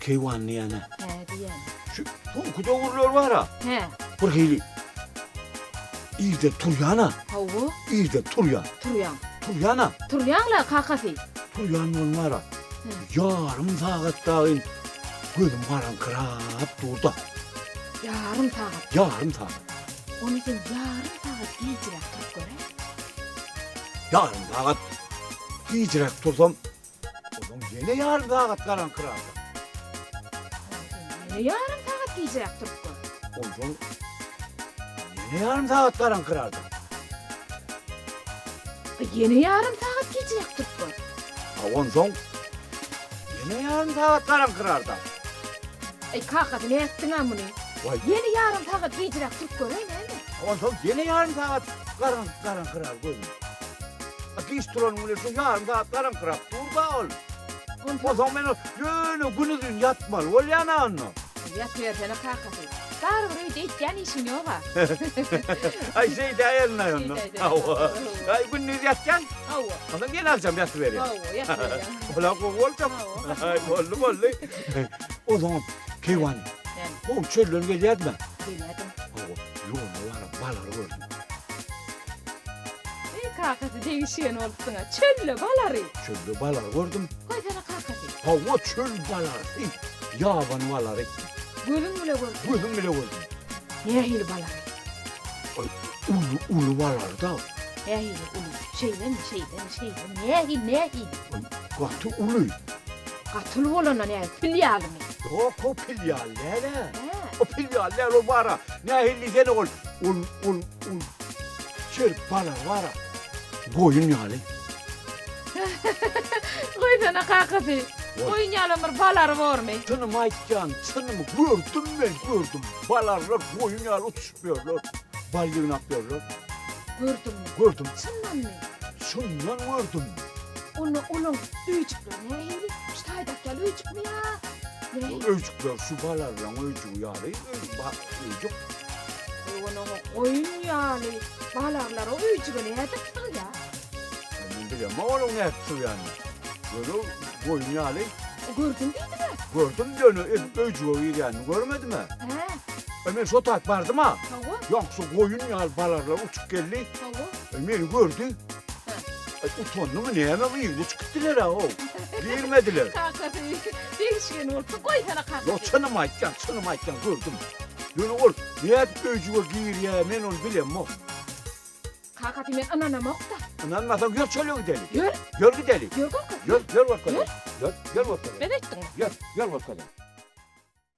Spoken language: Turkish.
keyvanlı yani. He diyen. Şu kuda vurulur var ha. He. Bir hili. İyi de turyana. Havu. İyi de turyan. Turyan. Turyana. Turyanla kakası. Turyan onlara. Yarım saat daha in. Gözüm karan kırap durdu. Yarım saat. Yarım saat. Onun için yarım saat giyicirek turup göre. Yarım saat. Giyicirek tursam. O zaman yine yarım saat karan kırardı. Yine yarım saat giyicirek turup göre. O zaman yine yarım saat karan kırardı. Yine yarım saat giyicirek turup göre. O zaman yine yarım saat karan kırardı. Kakası ne ettin ha bunu? Vay. Yine yarım saat giyicirek turup göre mi? O zaman yine yarım saat karan kırar gözüm. Giyiş turanın öyle şu yarım saat karan kırar. Dur da ol. O zaman ben yönü günüzün yatmalı. Ol yana onu. Yatıyor sana kakası. Dar buraya değişken işin yok ha. Ay şey de ayarına onu. Ay gününüz yatacaksın. Havu. O zaman gene alacağım yatıvereyim. Havu yatıyor. Ola ko olacağım. Ay bollu. O zaman keyvan. O çölün geliyor mu? Bilmedim. Yoğun var balar gördüm. Kakası değişiyor olsun ha. Çöllü baları. Çölde balar gördüm. Koy sana kakası. Hava çöl balar. Yaban balar. Gülün bile gördüm. Gözüm bile gördüm. Nehil baları. Ay ulu balar da. Nehil ulu. Şeyden. Nehil. Katı ulu. Katılı olana nehil. Filyal mı? Yok o pilyaller. He. O pilyaller o bara. Ne hilli ol. Çöl balar var. Boyun yali. Koy sana kakası. Koyun yalamır balar var mı? Tınım aytcan, tınımı gördüm. Balarlar boyun yalı uçuşmuyorlar. Balyığın atlıyorlar. Gördüm mü? Gördüm. Çınlan mı? Şundan gördüm. Onun üyücükler nehil. İşte haydak gel üyücük mü ya? Nehil. Öcükler şu balarla öcük yalı. Öcük. Onun koyun yalı. Balarlar o üyücüğü ne yaptı ya? Ben bilmem ama onun hepsi yani. Böyle boyun yalı. Gördün değil mi? Gördüm diyor. Öcük yani görmedi mi? He. Ömer şu tak vardı mı? Tavu. Yoksa koyun yalı balarla uçuk geldi. Tavu. Ömer gördü. Utandı mı neyeme mi? Yine çıktılar ha o. Girmediler. Kakası değişken oldu. Koy sana kakası. Yo çanım aytcan gördüm. Yine ol. Niye öcüğe giyir ya ben onu bilem o. Kakası ben anana mokta. İnanmasan gör çölüyor gidelim. Gör. Gör gidelim. Gör kakası. Gör bakalım. Gör bakalım. Ben ettim. Gör bakalım.